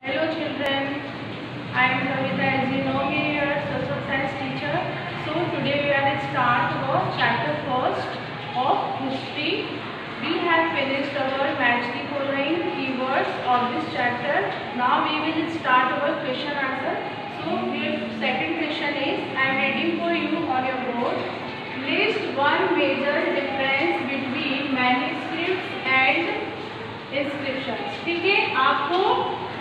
Hello children, I am Kavita, as you know me, your social science teacher. So today we are start our chapter first of history. We have finished our match the following keywords of this chapter. Now we will start our question answer. So your second question is, I am reading for you on your board. List one major difference between manuscripts and inscriptions. ठीक है, आपको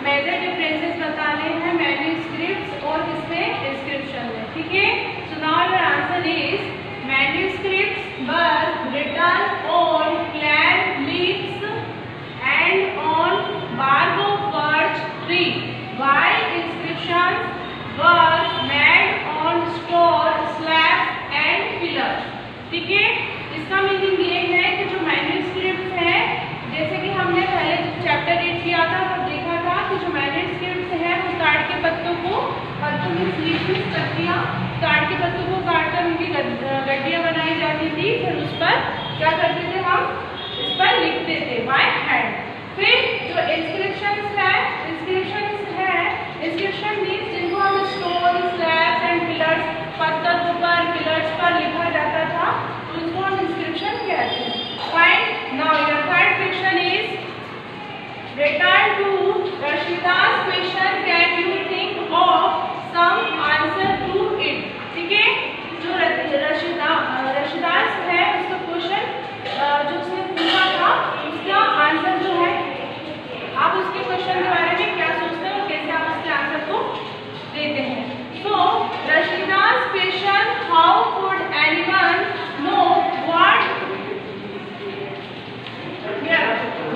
major differences बताने हैं manuscripts और किसमें, inscription में। ठीक है, so now your answer is manuscripts were written on plant leaves and on bark of birch tree, while inscriptions were made on stone slabs and pillars। ठीक है, इसका मीनिंग ये है कि जो मैन्यूस्क्रिप्ट है, जैसे कि हमने पहले चैप्टर रीड किया था तब देखा था कि जो मैन्यूस्क्रिप्ट है वो काट के पत्तों को काट के पत्तों को काटकर उनकी गड्डियां बनाई जाती थी। फिर उस पर क्या करते थे, हम इस पर लिखते थे बाय हैंड। फिर जो इंस्क्रिप्शन मीन्स जिनको हम स्टोन स्लैब्स एंड पिलर्स, पत्थर पर पिलर्स पर लिखा जाता था, तो उसको हम इंस्क्रिप्शन कहते हैं। Fine, now your third question is return to Rashita's question, can you think of some answer to it। ठीक है, जो रशिदास है उसका क्वेश्चन जो उसने पूछा था उसका आंसर जो है, आप उसके क्वेश्चन के बारे में क्या सोचते हो, कैसे आप उसके आंसर को देते हैं। So Rashida's question, how could anyone know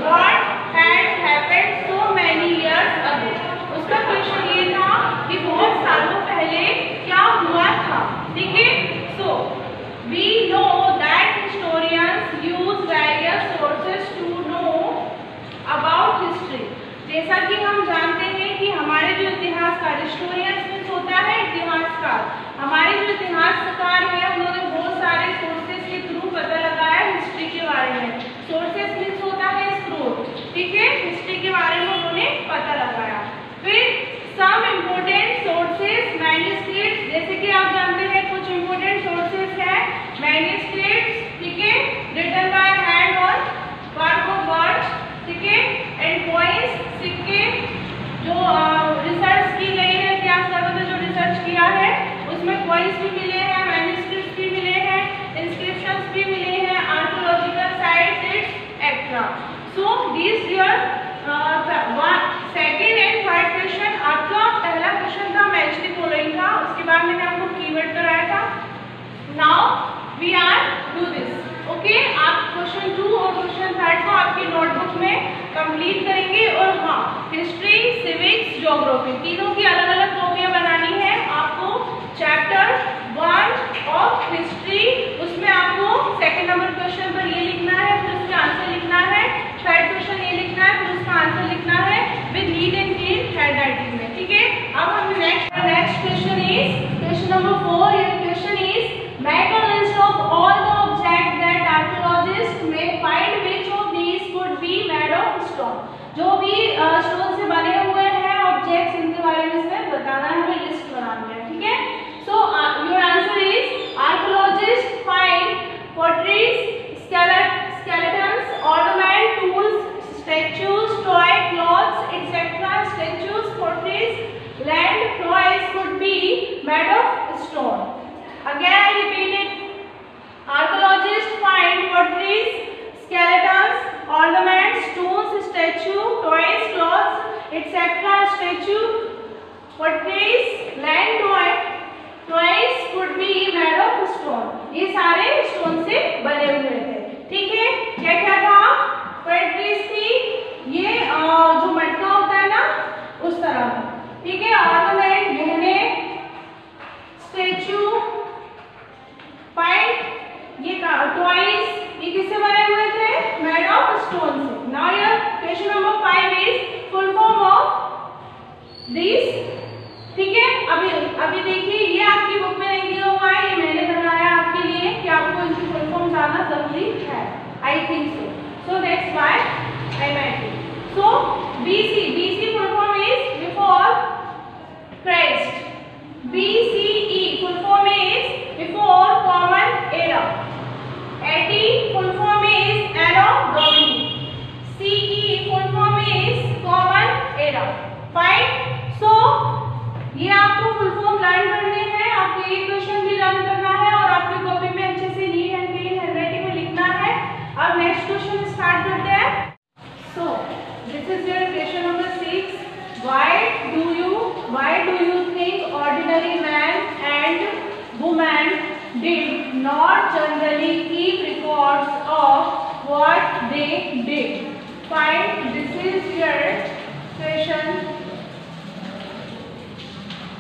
what had happened so many years ago। उसका क्वेश्चन ये था कि बहुत सालों पहले क्या हुआ था। ठीक है, सो we know that historians use various sources to know about history। जैसा कि हम जानते हैं कि हमारे जो इतिहासकार, हिस्टोरियंस मीन्स होता है इतिहासकार, हमारे जो इतिहासकार है उन्होंने बहुत सारे सोर्सेस के थ्रू पता लगाया हिस्ट्री के बारे में। सोर्सेस मीन्स होता है स्रोत। ठीक है, हिस्ट्री के बारे में उन्होंने पता लगाया। फिर सम इम्पोर्टेंट सोर्सेस मैन्यूस्क्रिप्ट्स, जैसे कि आप जानते हैं कुछ इम्पोर्टेंट सोर्सेस है मैन्यूस्क्रिप्ट्स। ठीक है, रिटन बाय हैंड और bark of birch। ठीक है, एंड कॉइन्स, सिक्के, जो रिसर्च की गई है, इतिहासकारों ने जो रिसर्च किया है उसमें कॉइन्स भी मिले हैं, मैन्यूस्क्रिप्ट्स भी मिले हैं, इंस्क्रिप्शंस भी मिले हैं, archaeological sites etcetera. So this your second and third question. आपका पहला क्वेश्चन था मैच द फॉलोइंग का, उसके बाद मैंने आपको कीवर्ड कराया था। Now we are do this, okay. आप क्वेश्चन 2 और क्वेश्चन 3 को आपकी नोटबुक में कंप्लीट करेंगे। और हाँ, हिस्ट्री, सिविक्स, ज्योग्राफी तीनों की अलग अलग कॉपियां बनानी है आपको। चैप्टर 1 ऑफ हिस्ट्री, उसमें आपको सेकंड नंबर क्वेश्चन पर ये लिखना है, फिर उसका आंसर लिखना है। थर्ड क्वेश्चन ये लिखना है, फिर उसका आंसर लिखना है with neat and clean handwriting में। ठीक है, अब हम next question is question number 4। Your question is make a list of all the object that archaeologist may find which of these could be made of stone. जो भी stone से बने हुए हैं ऑब्जेक्ट्स, इनके बारे में इसमें बताना है, हमें लिस्ट बनानी है। ठीक है, so your answer is archaeologist find potteries, skeletons, ornament, tools, statues, toy, clothes, etc. Statues, potteries, land, toys could be made of stone। Again I repeat it, archaeologists find potteries, skeletons, ornaments, tools, statue, toys, clothes, etc. Statue, potteries, land, toys could be made of stone। ये सारे stone से बने हुए थे। ठीक है, क्या क्या था, पोट्रीज थी, ये जो मटका होता है ना उस तरह का। ठीक है, ऑर्नामेंट, गहने, स्टैचू, फाइंड, ये टॉयज, ये किससे बने हुए थे, मेड ऑफ स्टोन से। Now your question number 5 is full form of this. ठीक है, अभी देखिए, ये आपकी बुक में नहीं दिया हुआ है, ये मैंने बनाया आपके लिए कि आपको इनकी फुल फॉर्म जानना जरूरी है। I think so that's why I made it. So BC full form is they did. Fine, this is your question.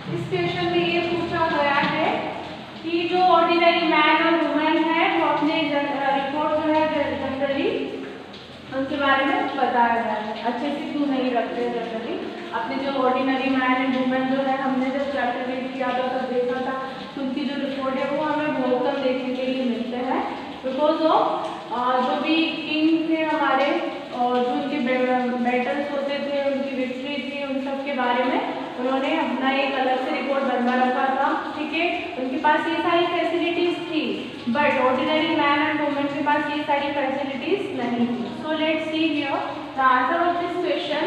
इस क्वेश्चन में ये पूछा गया है कि जो ऑर्डिनरी मैन और वुमेन है वो अपने रिपोर्ट जो है जनरली उनके बारे में बताया गया है। अच्छे से क्यों नहीं रखते जनरली अपने जो ऑर्डिनरी मैन एंड वुमेन जो है, हमने जब चैप्टर रीड किया था तब देखा था कि उनकी जो रिपोर्ट है वो हमें बहुत कम देखने के लिए मिलते हैं, बिकॉज ऑफ जो भी किंग थे हमारे और जो उनके बैटल्स होते थे, उनकी विक्ट्री थी, उन सब के बारे में उन्होंने अपना एक अलग से रिपोर्ट बनवा रखा था। ठीक है, उनके पास ये सारी फैसिलिटीज थी, but ordinary man and women के पास ये सारी फैसिलिटीज नहीं थी। So let's see here the answer of this question.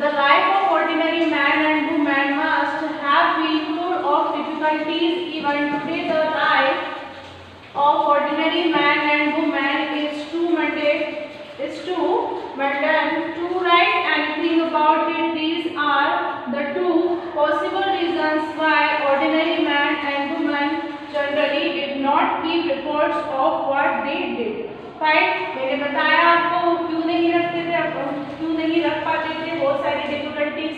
The life of ordinary man and women must have been full of difficulties. Even today the life of ordinary man and women is too mundane to write anything about it. These are the two possible reasons why ordinary man and woman generally did not keep reports of what they did. Fine, मैंने बताया आपको क्यों नहीं रखते थे, क्यों नहीं रख पाते थे। बहुत सारी डिफिकल्टीज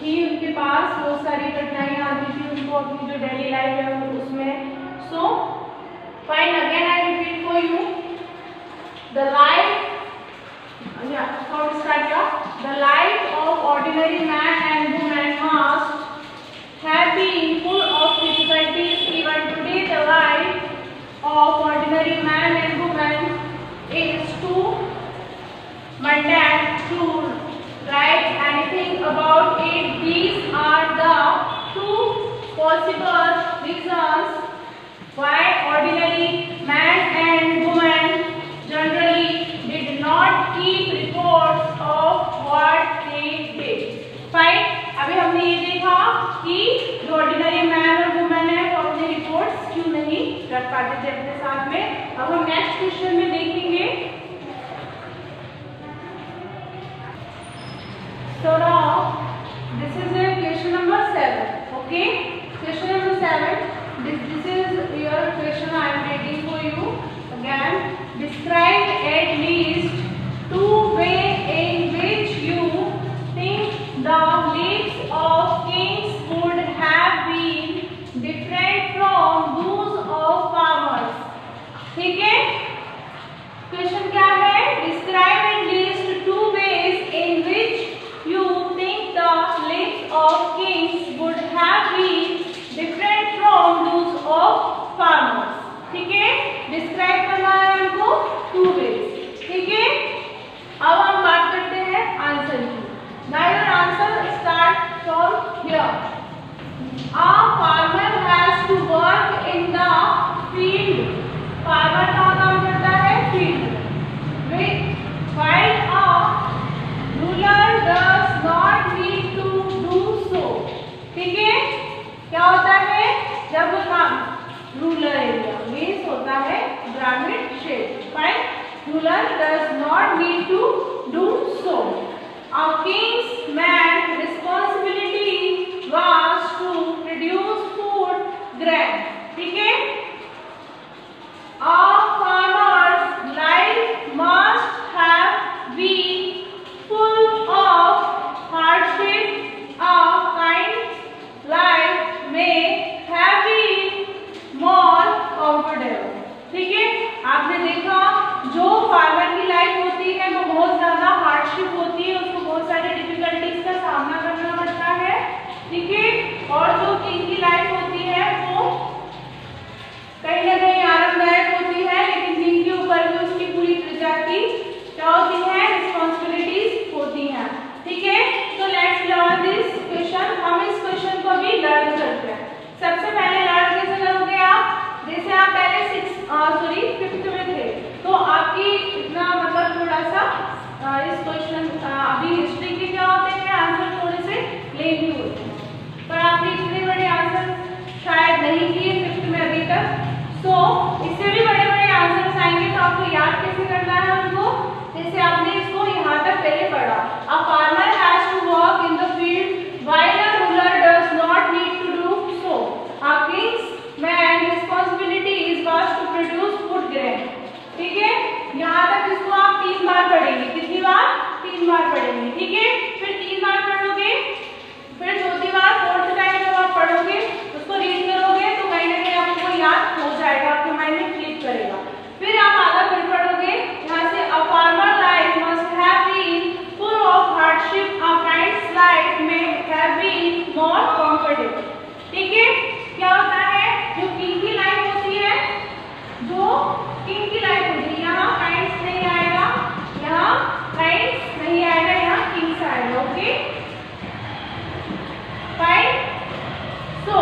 थी उनके पास, बहुत सारी कठिनाइयाँ आती थी उनको अपनी जो डेली लाइफ है उसमें। So fine, again I repeat for you the life the life of ordinary man and woman must have been full of difficulties. Even today the life of ordinary man and woman is too mundane to write anything about it. These are the two possible reasons why ordinary man and woman generally did not keep reports of what they did. Fine, अभी हमने ये देखा कि जो ordinary man और women है वो अपने रिपोर्ट्स क्यों नहीं रख पाते थे अपने साथ में। अब हम नेक्स्ट क्वेश्चन में देखेंगे। So now this is a question number 7. Okay, question number 7. This is your question I am reading for you. Again, describe at least two ways in which you think the lives of kings would have been different from those of farmers. ठीक है, question क्या है? Describe at least two ways in which you think the lives of kings would have been different from those of farmers. ठीक है, describe करना है हमको two ways. ठीक है, अब हम बात करते हैं आंसर की। Now your answer start from here. A farmer has to work in the field. Farmer कहाँ काम करता है? फील्ड में। While a ruler does not need to do so. ठीक है, क्या होता है जब वो काम रूरल एरिया मीन्स होता है ग्रामीण क्षेत्र। Fine, ruler does not need to do so. A king's man responsibility was to produce food grain. ठीक है, a farmer's life must have been full of hardship. A kind life में have been more comfortable. ठीक है, आपने देखा जो farmer की life होती है वो बहुत ज्यादा हार्डशिप होती है, उसको बहुत सारे डिफिकल्टीज का सामना करना पड़ता है। ठीक है, और जो किंग की लाइफ होती है वो कहीं ना कहीं आरामदायक होती है, लेकिन किंग के ऊपर भी उसकी पूरी प्रजा की क्या होती है? रिस्पॉन्सिबिलिटीज होती हैं। ठीक है, तो लेट्स लर्न दिस क्वेश्चन। हम इस क्वेश्चन को भी लर्न करते हैं। सबसे पहले लर्न कैसे करोगे आप? जैसे आप पहले 5th में थे तो आपकी इतना मतलब थोड़ा सा इस क्वेश्चन अभी हिस्ट्री के क्या होते हैं आंसर थोड़े से लेंदी होते हैं, पर आपने इतने बड़े आंसर शायद नहीं किए 5th में अभी तक। सो इससे भी बड़े बड़े आंसर आएंगे तो आपको याद कैसे करना है उनको? जैसे आपने इसको यहाँ तक पहले पढ़ा, a farmer has to work in the field while a ruler does not need to do so. A king's man responsibility is was to produce food grain. ठीक है, यहाँ तक इसको 3 बार पढ़ेंगे, ठीक है। फिर 3 बार पढ़ोगे, फिर चौथी बार फोर्थ टाइम जब आप पढ़ोगे उसको रीड करोगे तो कहीं ना कहीं आपको याद हो जाएगा, आपके माइंड में क्लिक करेगा। फिर आप आगे फिर पढ़ोगे यहाँ से, a farmer life must have been full of hardship, a friends life में हैव बीन मोर कंफर्टेबल, ठीक है। क्या होता है, जो किंग की लाइफ होती है, जो किंग की लाइफ होती है, यहाँ फ्रेंड्स नहीं आएगा, यहाँ फ्रेंड्स नहीं आएगा, यहाँ किंग्स आएगा, ओके फाइन। सो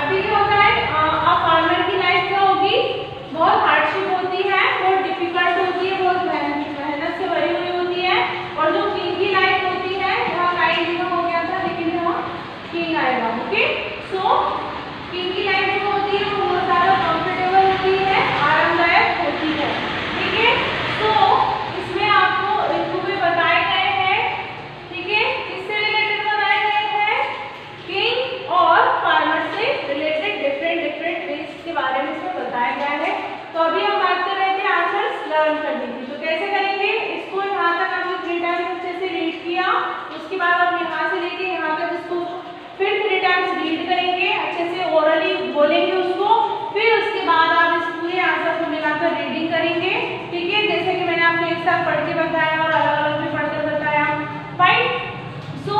अभी क्या होता है, अब फार्मर की लाइफ क्या होगी, बहुत हार्डशिप होती है, बहुत डिफिकल्ट होती है, बहुत मेहनत से भरी हुई होती है। और जो किंग की लाइफ होती है, यहाँ काइंड हो गया था लेकिन यहाँ किंग आएगा, ओके। सो किंग की लाइफ जो होती है वो बहुत ज्यादा कंफर्टेबल होती है, आरामदायक होती है, ठीक है। तो इसमें आपको इनको बताए गए हैं, ठीक है, किससे रिलेटेड बताए गए हैं, किंग और फार्मर से रिलेटेड डिफरेंट वेज के बारे में इसमें बताया गया है। तो अभी हम बात कर रहे थे आंसर्स लर्न करने की, तो कैसे करेंगे इसको, यहाँ तक आपने 3 टाइम्स अच्छे से रीड किया, उसके बाद आप यहाँ से लेके यहाँ तक इसको फिर 3 टाइम्स रीड करेंगे, अच्छे से ओरली बोलेंगे उसको, फिर उसके बाद आप इस पूरे आंसर को मिलाकर रीडिंग करेंगे, ठीक है, जैसे कि मैंने आपको एक साथ पढ़ के बताया और अलग अलग भी पढ़कर बताया, फाइन। सो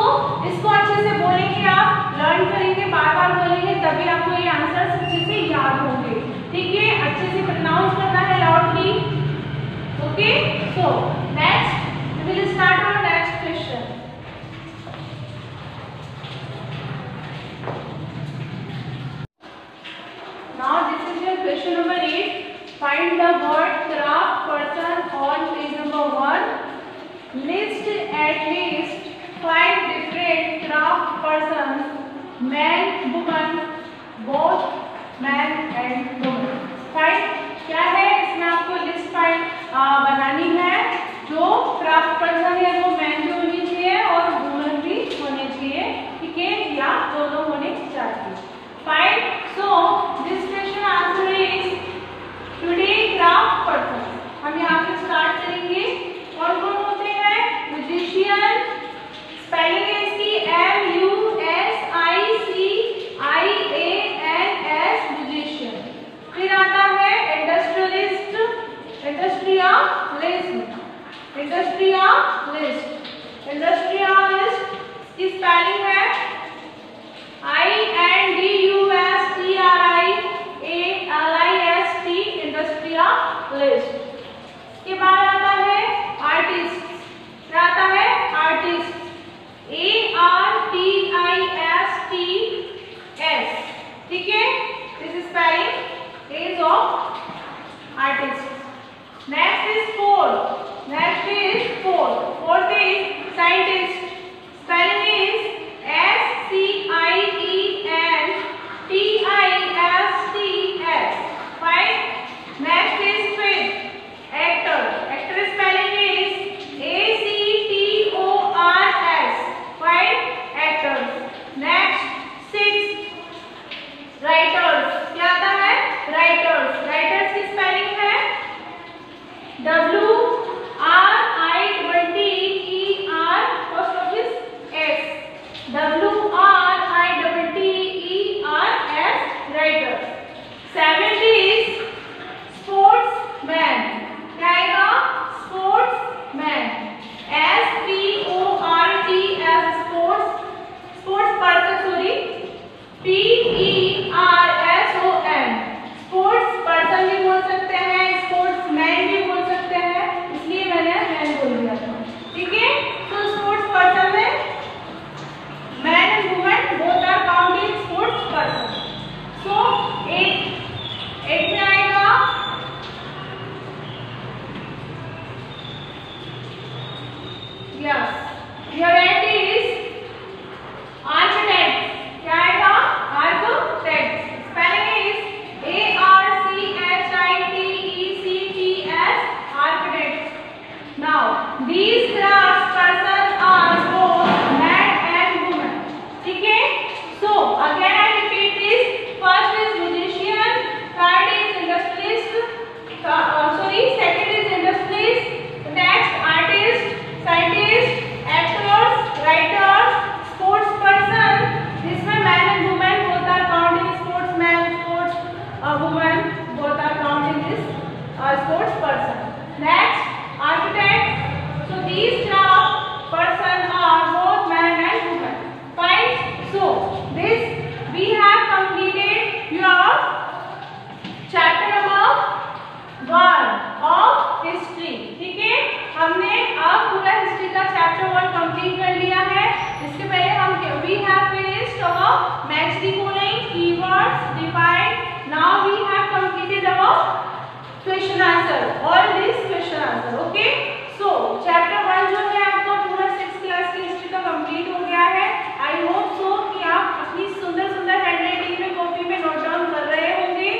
इसको अच्छे से बोलेंगे, आप लर्न करेंगे, बार बार बोलेंगे, तभी आपको ये आंसर अच्छे से याद होंगे, ठीक है। अच्छे से प्रोनाउंस करना है loudly, okay. So next we will start our next question. Now this is your question number 8. Find the word craft person on page number 1. List at least 5 different craft persons, man, woman, both man and woman. Fine. क्या है इसमें आपको list बनानी है, जो craft person है वो man भी होनी चाहिए और वुमन भी होने चाहिए, ठीक है, या दोनों होने चाहिए, fine. So this question answer is today craft person. हम यहाँ से स्टार्ट करेंगे, कौन कौन होते हैं, म्यूजिशियन, स्पेलिंग है इसकी MUSICIANS, म्यूजिशियन। फिर आता है इंडस्ट्रियलिस्ट, इंडस्ट्रियलिस्ट की स्पेलिंग है INDUSTRIALIST, इंडस्ट्रियलिस्ट। के बाद आता है आर्टिस्ट, क्या आता है, आर्टिस्ट ARTISTS, ठीक है, this spelling is of artist. Next is fourth is scientist, spelling is SCIENTISTS, fine. Next is fifth, actor, spelling is ACTORS, fine, actor. Next sixth, writers, क्या आता है, राइटर्स की स्पेलिंग है WRITERS, writers. Seventh is sportsman, क्या आएगा, sportsman, SPORTS, sports person, sorry PERSON, sports person भी बोल सकते हैं, स्पोर्ट्समैन भी बोल सकते हैं, इसलिए मैंने मैन बोल दिया था, ठीक है। तो स्पोर्ट्स पर्सन में man and woman both are counted sports person. So एक में आएगा yes, your eight is architect, क्या आएगा, architect, spelling is ARCHITECTS, architect. Now these craft person are both man and woman, ठीक है। So again I repeat this, first is musician, third is industrialist, second is industrialist, next artist, scientist, ठीक है, हमने अब पूरा history का chapter 1 complete कर लिया है। इसके पहले हम we have finished our match the following keywords defined, now we have completed our question answer, all this question answer. Okay, so chapter 1 जो है आपका पूरा 6th क्लास की हिस्ट्री का कंप्लीट हो गया है। आई होप सो कि आप अपनी सुंदर सुंदर हैंडराइटिंग में कॉपी में नोट डाउन कर रहे होंगे,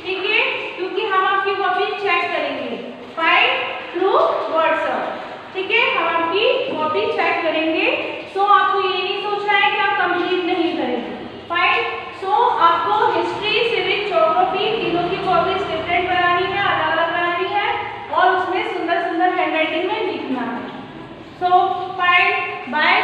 ठीक है, क्योंकि हम आपकी कॉपी चेक करेंगे फाइंड थ्रू व्हाट्सएप, ठीक है, हम आपकी कॉपी चेक करेंगे। सो आपको ये नहीं सोचना है कि आप कंप्लीट नहीं करेंगे, फाइन। सो आपको हिस्ट्री, सिविक, ज्योग्राफी तीनों की कॉपीज डिफरेंट बनानी है, अलग अलग बनानी है और उसमें सुंदर सुंदर हैंडराइटिंग में लिखना है। So fine, bye.